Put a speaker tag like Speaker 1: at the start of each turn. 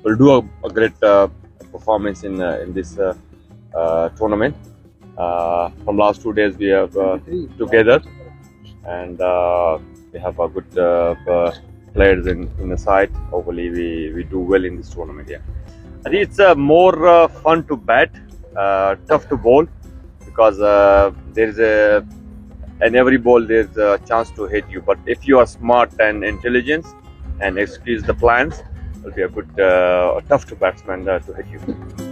Speaker 1: will do a great performance in this tournament. From last 2 days we have together, and we have a good players in the side. Hopefully we do well in this tournament. Yeah, I think it's more fun to bat, tough to bowl, because there is a and every ball there's a chance to hit you. But if you are smart and intelligent and execute the plans, it'll be a good tough to batsman to hit you.